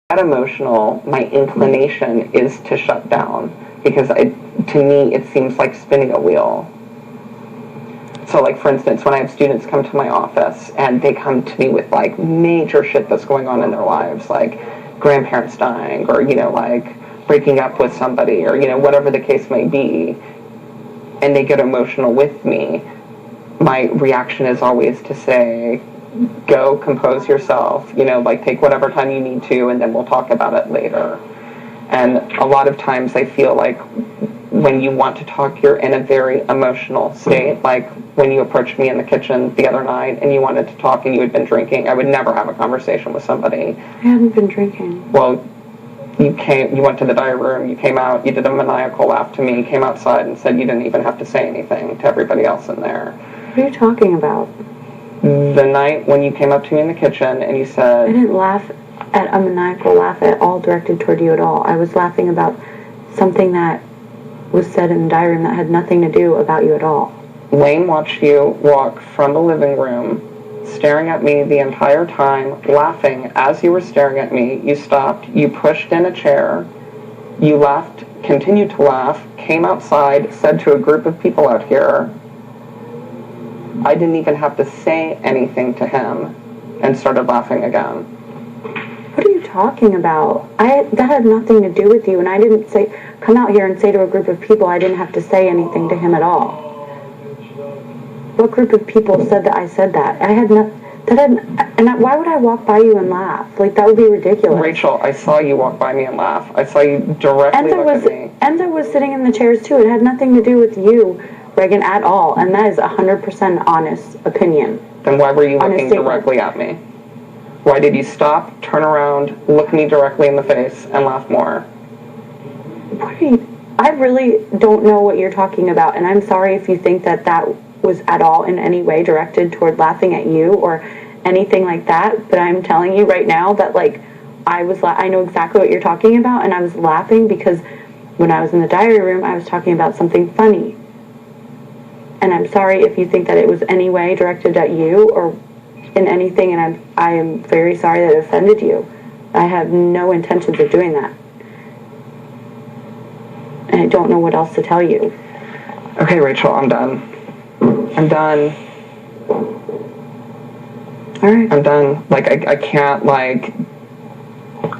get emotional, my inclination is to shut down because to me it seems like spinning a wheel. So, like, for instance, when I have students come to my office and they come to me with, like, major shit that's going on in their lives, like grandparents dying or, like breaking up with somebody or, whatever the case may be, and they get emotional with me, my reaction is always to say, go compose yourself, like take whatever time you need to, and then we'll talk about it later. And a lot of times I feel like when you want to talk, you're in a very emotional state. Like when you approached me in the kitchen the other night and you wanted to talk and you had been drinking, I would never have a conversation with somebody. I hadn't been drinking. Well, you went to the diary room, you came out, you did a maniacal laugh to me, came outside and said you didn't even have to say anything to everybody else in there. What are you talking about? The night when you came up to me in the kitchen and you said... I didn't laugh at a maniacal laugh at all directed toward you at all. I was laughing about something that was said in the diary room that had nothing to do about you at all. Wayne watched you walk from the living room, staring at me the entire time, laughing as you were staring at me. You stopped, you pushed in a chair, you laughed, continued to laugh, came outside, said to a group of people out here, I didn't even have to say anything to him, and started laughing again. What are you talking about? That had nothing to do with you, and I didn't come out here and say to a group of people I didn't have to say anything to him at all. What group of people said that I said that? Why would I walk by you and laugh? Like, that would be ridiculous. Rachel, I saw you walk by me and laugh. I saw you directly look at me. Enzo was sitting in the chairs too. It had nothing to do with you, Regan, at all, and that is 100% honest opinion. Then why were you looking directly at me? Why did you stop, turn around, look me directly in the face, and laugh more? I really don't know what you're talking about, and I'm sorry if you think that was at all in any way directed toward laughing at you or anything like that, but I'm telling you right now that, like, I know exactly what you're talking about, and I was laughing because when I was in the diary room, I was talking about something funny. And I'm sorry if you think that it was any way directed at you or in anything, and I am very sorry that it offended you. I have no intentions of doing that. And I don't know what else to tell you. Okay, Rachel, I'm done. I'm done. All right. I'm done. Like, I can't, like...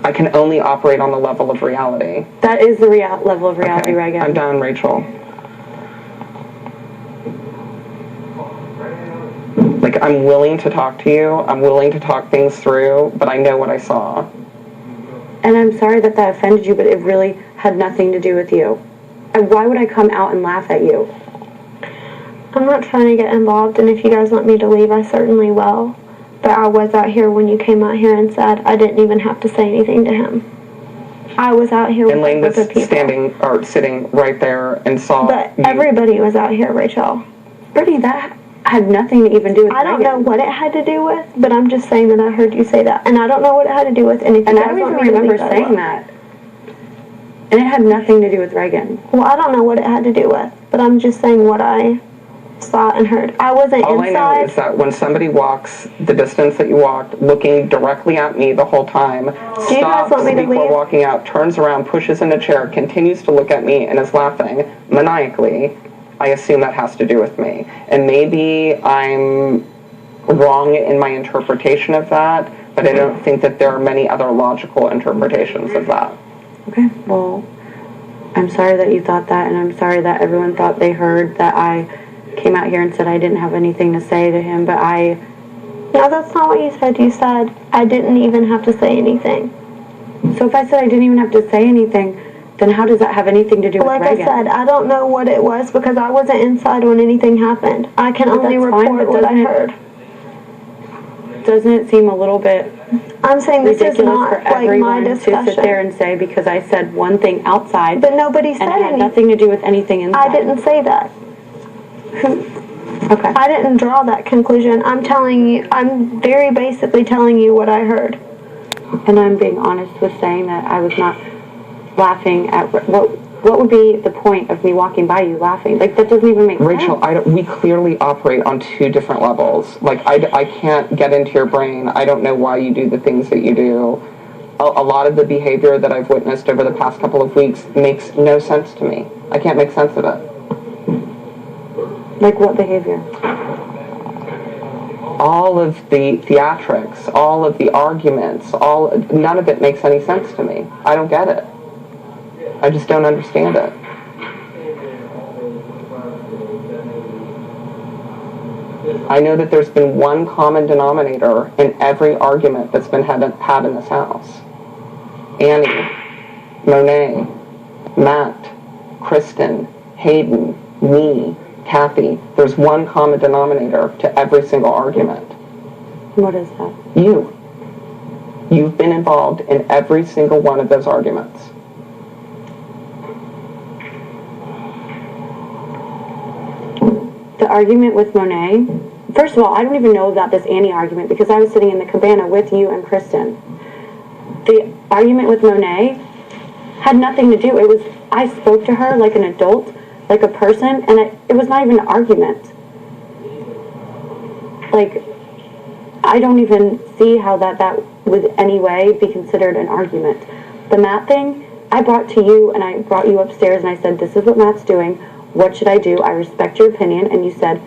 I can only operate on the level of reality. That is the level of reality, okay. Regan. I'm done, Rachel. Like, I'm willing to talk to you. I'm willing to talk things through, but I know what I saw. And I'm sorry that offended you, but it really had nothing to do with you. And why would I come out and laugh at you? I'm not trying to get involved, and if you guys want me to leave, I certainly will. But I was out here when you came out here and said I didn't even have to say anything to him. I was out here with a group of people. Sitting right there and saw But everybody was out here, Rachel. Brittany, that had nothing to even do with I don't know what it had to do with, but I'm just saying that I heard you say that. And I don't know what it had to do with, and if and I don't even remember saying that. And it had nothing to do with Regan. Well, I don't know what it had to do with, but I'm just saying what I saw and heard. I wasn't All inside. I know is that when somebody walks the distance that you walked, looking directly at me the whole time, stops before walking out, turns around, pushes in a chair, continues to look at me, and is laughing maniacally, I assume that has to do with me. And maybe I'm wrong in my interpretation of that, but I don't think that there are many other logical interpretations of that. Okay, well, I'm sorry that you thought that, and I'm sorry that everyone thought they heard that I came out here and said I didn't have anything to say to him, but No, that's not what you said. You said I didn't even have to say anything. So if I said I didn't even have to say anything, then how does that have anything to do with Regan? Like I said, I don't know what it was because I wasn't inside when anything happened. I can only report what I heard. Doesn't it seem a little bit I'm saying this is not for like everyone my discussion to sit there and say because I said one thing outside, but nobody said and it had nothing to do with anything inside. I didn't say that. Okay. I didn't draw that conclusion. I'm very basically telling you what I heard. And I'm being honest with saying that I was not laughing at what would be the point of me walking by you laughing? Like, that doesn't even make sense. Rachel, we clearly operate on two different levels. Like, I can't get into your brain. I don't know why you do the things that you do. a lot of the behavior that I've witnessed over the past couple of weeks makes no sense to me. I can't make sense of it. Like what behavior? All of the theatrics, all of the arguments, none of it makes any sense to me. I don't get it. I just don't understand it. I know that there's been one common denominator in every argument that's been had in this house. Annie, Monet, Matt, Kristen, Hayden, me, Kathy. There's one common denominator to every single argument. What is that? You. You've been involved in every single one of those arguments. The argument with Monet, first of all, I don't even know about this Annie argument because I was sitting in the cabana with you and Kristen. The argument with Monet had nothing to do. I spoke to her like an adult, like a person, and it was not even an argument. Like, I don't even see how that would any way be considered an argument. The Matt thing, I brought to you, and I brought you upstairs, and I said, this is what Matt's doing. What should I do? I respect your opinion. And you said,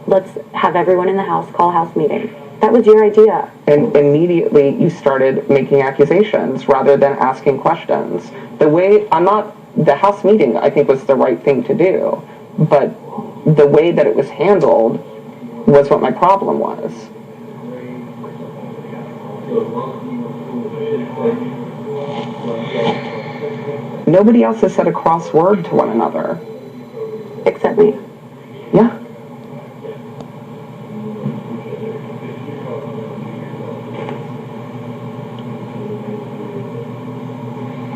let's have everyone in the house call a house meeting. That was your idea. And immediately you started making accusations rather than asking questions. The house meeting, I think, was the right thing to do. But the way that it was handled was what my problem was. Nobody else has said a cross word to one another. Except me. Yeah.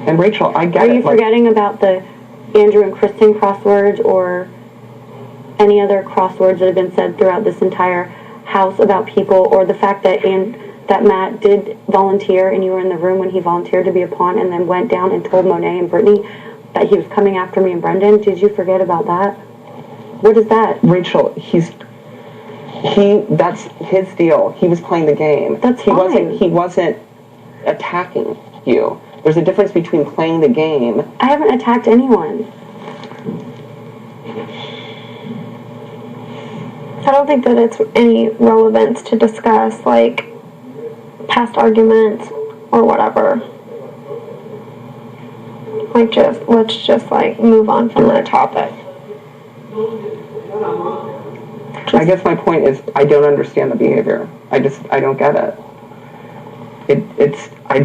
And Rachel, I get it. Are you forgetting about the Andrew and Kristen crosswords or any other crosswords that have been said throughout this entire house about people, or the fact that Matt did volunteer and you were in the room when he volunteered to be a pawn and then went down and told Monet and Britney that he was coming after me and Brendon? Did you forget about that? What is that? Rachel, that's his deal. He was playing the game. That's fine. He wasn't attacking you. There's a difference between playing the game. I haven't attacked anyone. I don't think that it's any relevance to discuss, like, past arguments or whatever. Like, let's just move on from that topic. I guess my point is I don't understand the behavior. I don't get it. I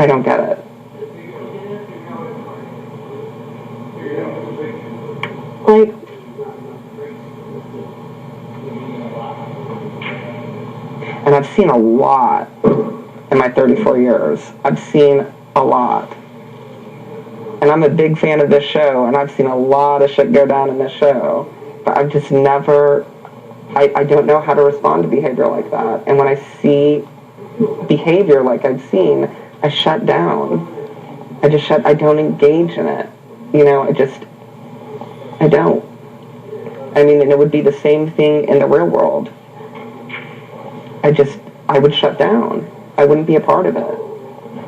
don't get it. Like, and I've seen a lot in my 34 years. I've seen a lot. And I'm a big fan of this show, and I've seen a lot of shit go down in this show. But I've just never, I don't know how to respond to behavior like that. And when I see behavior like I've seen, I shut down. I don't engage in it. You know, I don't. I mean, and it would be the same thing in the real world. I would shut down. I wouldn't be a part of it.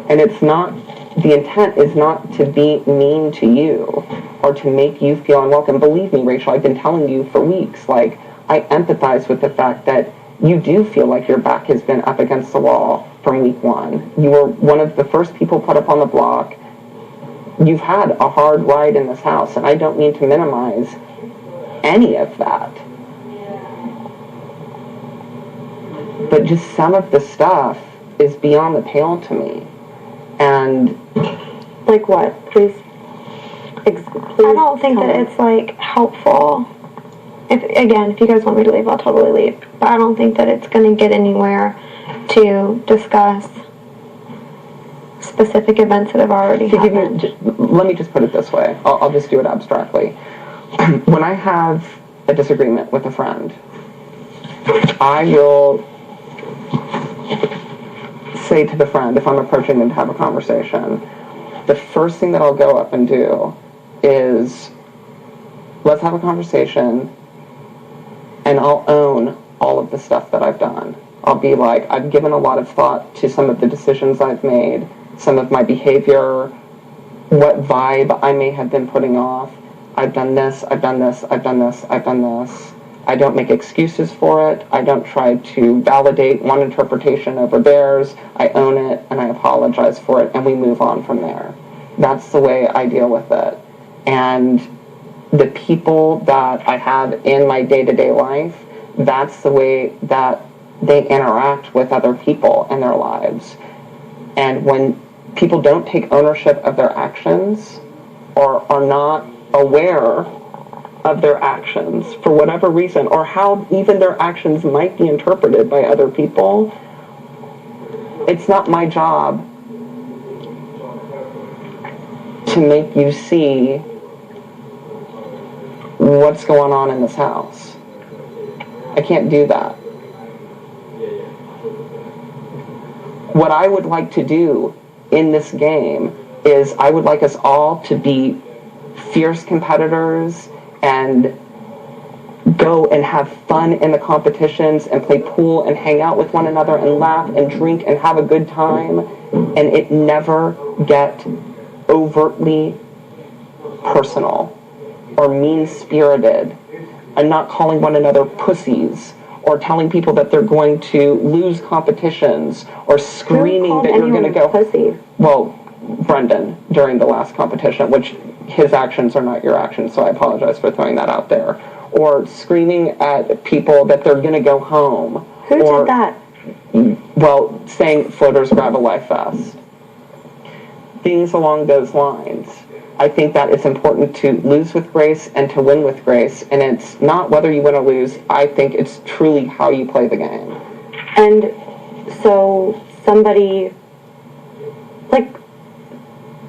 And the intent is not to be mean to you or to make you feel unwelcome. Believe me, Rachel, I've been telling you for weeks, like, I empathize with the fact that you do feel like your back has been up against the wall from week one. You were one of the first people put up on the block. You've had a hard ride in this house, and I don't mean to minimize any of that. But just some of the stuff is beyond the pale to me. And like what? Please I don't think that it's, helpful. If you guys want me to leave, I'll totally leave. But I don't think that it's going to get anywhere to discuss specific events that have already happened. Let me just put it this way. I'll just do it abstractly. When I have a disagreement with a friend, I will say to the friend, if I'm approaching them to have a conversation, the first thing that I'll go up and do is, let's have a conversation, and I'll own all of the stuff that I've done. I'll be like, I've given a lot of thought to some of the decisions I've made, some of my behavior, what vibe I may have been putting off. I've done this, I've done this, I've done this, I've done this. I don't make excuses for it. I don't try to validate one interpretation over theirs. I own it and I apologize for it, and we move on from there. That's the way I deal with it. And the people that I have in my day-to-day life, that's the way that they interact with other people in their lives. And when people don't take ownership of their actions or are not aware of their actions for whatever reason, or how even their actions might be interpreted by other people, it's not my job to make you see what's going on in this house. I can't do that. What I would like to do in this game is I would like us all to be fierce competitors and go and have fun in the competitions and play pool and hang out with one another and laugh and drink and have a good time, and it never get overtly personal or mean-spirited, and not calling one another pussies or telling people that they're going to lose competitions or screaming that you're going to go pussy? Well, Brendon during the last competition, which his actions are not your actions, so I apologize for throwing that out there. Or screaming at people that they're going to go home. Who did that? Well, saying floaters grab a life vest. Things along those lines. I think that it's important to lose with grace and to win with grace, and it's not whether you win or lose. I think it's truly how you play the game. And so somebody, like,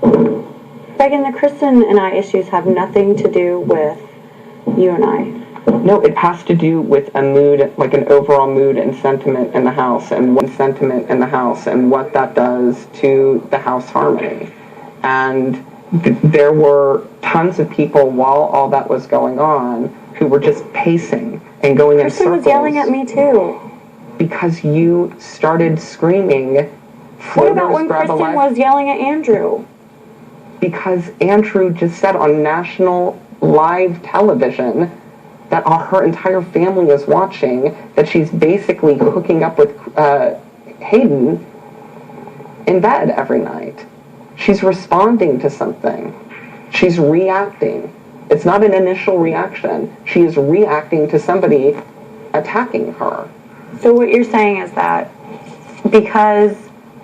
Regan, the Kristen and I issues have nothing to do with you and I. No, it has to do with a mood, like an overall mood and sentiment in the house, and what that does to the house harmony. And there were tons of people while all that was going on who were just pacing and going in circles. Kristen was yelling at me too. Because you started screaming, what about when Kristen was yelling at Andrew? Because Andrew just said on national live television that her entire family is watching, that she's basically hooking up with Hayden in bed every night. She's responding to something. She's reacting. It's not an initial reaction. She is reacting to somebody attacking her. So what you're saying is that because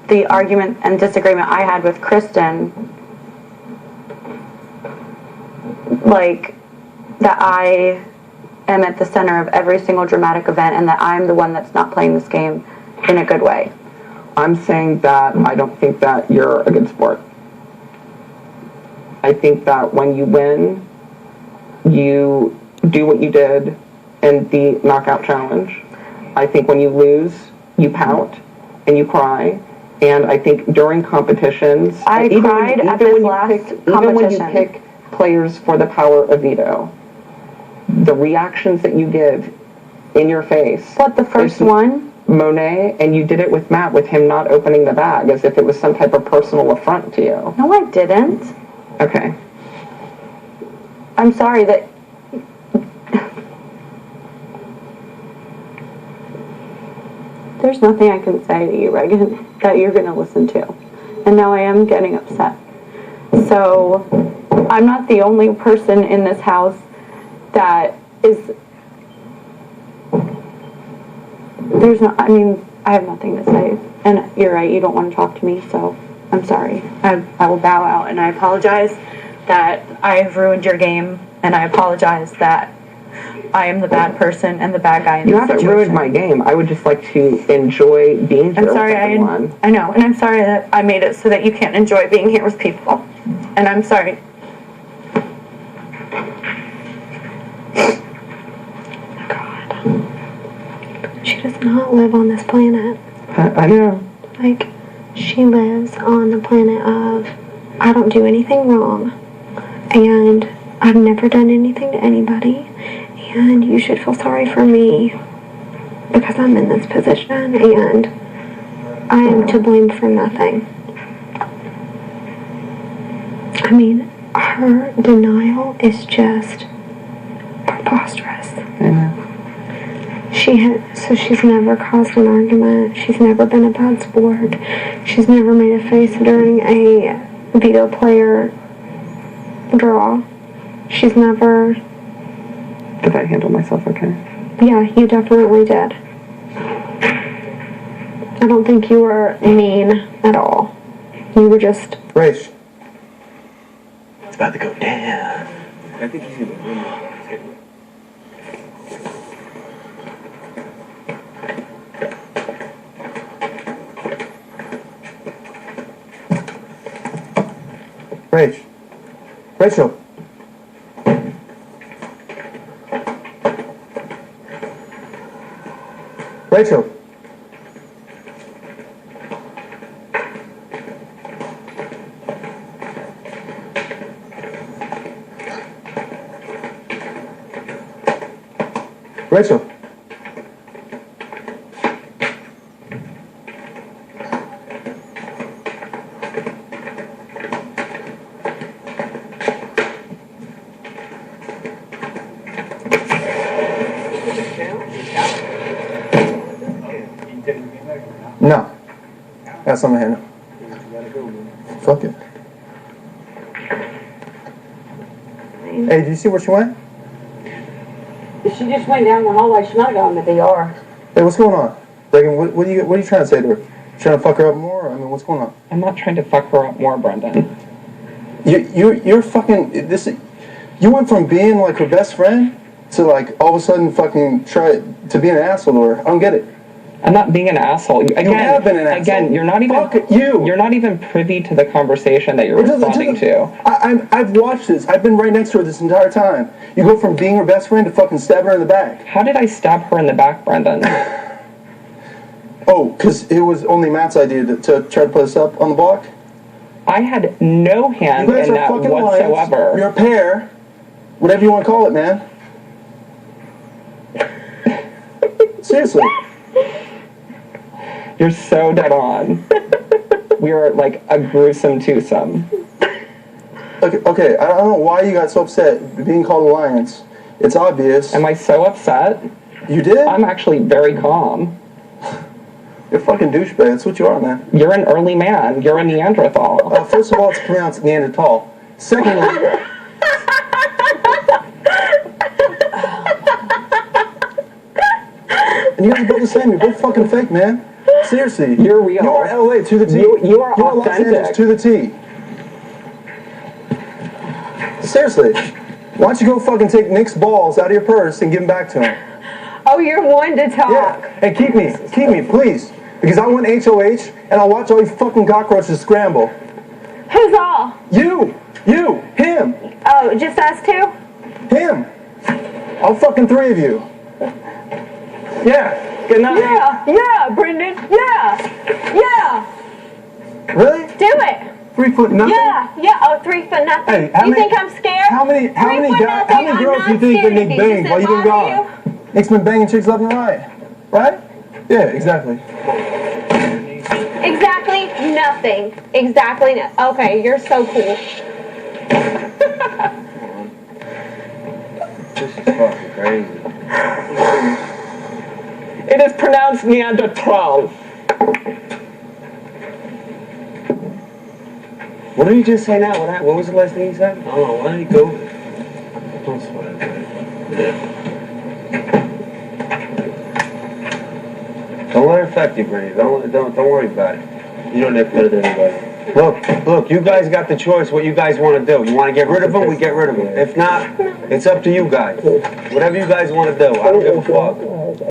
the argument and disagreement I had with Kristen, like, that I am at the center of every single dramatic event and that I'm the one that's not playing this game in a good way. I'm saying that I don't think that you're a good sport. I think that when you win, you do what you did in the knockout challenge. I think when you lose, you pout and you cry. And I think during competitions, I cried at this last competition. Even when you pick players for the power of veto, the reactions that you give in your face. What, the first one? Monet, and you did it with Matt, with him not opening the bag, as if it was some type of personal affront to you. No, I didn't. Okay. I'm sorry that... There's nothing I can say to you, Regan, that you're going to listen to. And now I am getting upset. So, I'm not the only person in this house that is... I have nothing to say. And you're right, you don't want to talk to me, so I'm sorry. I will bow out, and I apologize that I have ruined your game, and I apologize that I am the bad person and the bad guy in this situation. You haven't ruined my game. I would just like to enjoy being here with everyone. I know, and I'm sorry that I made it so that you can't enjoy being here with people. And I'm sorry. She does not live on this planet. I know. Like, she lives on the planet of, I don't do anything wrong, and I've never done anything to anybody, and you should feel sorry for me. because I'm in this position and I am to blame for nothing. I mean, her denial is just preposterous. So she's never caused an argument. She's never been a bad sport. She's never made a face during a veto player draw. She's never... Did I handle myself okay? Yeah, you definitely did. I don't think you were mean at all. You were just... Rach. It's about to go down. I think you see the Rach. Rachel. Rachel. Rachel. No. That's on my hand. Fuck it. Hey, do you see where she went? She just went down the hallway. She's not going to the ER. Hey, what's going on? Regan, what are you trying to say to her? Trying to fuck her up more? I mean, what's going on? I'm not trying to fuck her up more, Brendon. You're fucking this. You went from being like her best friend to like all of a sudden fucking try to be an asshole to her. I don't get it. I'm not being an asshole. Again, you have been an asshole. Again, you're not even. Fuck you. You're not even privy to the conversation that you're responding to. I've watched this. I've been right next to her this entire time. You go from being her best friend to fucking stabbing her in the back. How did I stab her in the back, Brendon? Oh, because it was only Matt's idea to try to put us up on the block? I had no hand You guys in are that fucking whatsoever. lions. You're a pair. Whatever you want to call it, man. Seriously. You're so dead on. We are like a gruesome twosome. Okay, I don't know why you got so upset being called alliance. It's obvious. Am I so upset? You did? I'm actually very calm. You're a fucking douchebag. That's what you are, man. You're an early man. You're a Neanderthal. First of all, it's pronounced Neanderthal. Secondly... and you guys are both the same. You're both fucking fake, man. Seriously. You're real. You are LA to the T. You are Los authentic. Angeles to the T. Seriously. Why don't you go fucking take Nick's balls out of your purse and give them back to him? Oh, you're one to talk. Yeah. Hey, keep me, please. Because I want HOH, and I'll watch all these fucking cockroaches scramble. Who's all? You, him, Oh, just us two? him. All fucking three of you. Yeah. Good night. Yeah, Brendon. Yeah. Really? Do it. 3 foot nothing? Yeah. Oh, 3 foot nothing. Hey, how you many- think I'm scared? How many girls do you think that Nick banged while you've been gone? Nick's been banging chicks left and right. Right? Yeah, exactly. Exactly nothing. Okay, you're so cool. This is fucking crazy. It is pronounced Neanderthal. What did he just say now? What was the last thing he said? I don't know, why did he go? Don't sweat it. Don't let it affect you, Brady. Don't worry about it. You don't have better than anybody. Look, you guys got the choice what you guys want to do. You want to get rid of him, we get rid of him. If not, it's up to you guys. Whatever you guys want to do. I don't give a fuck.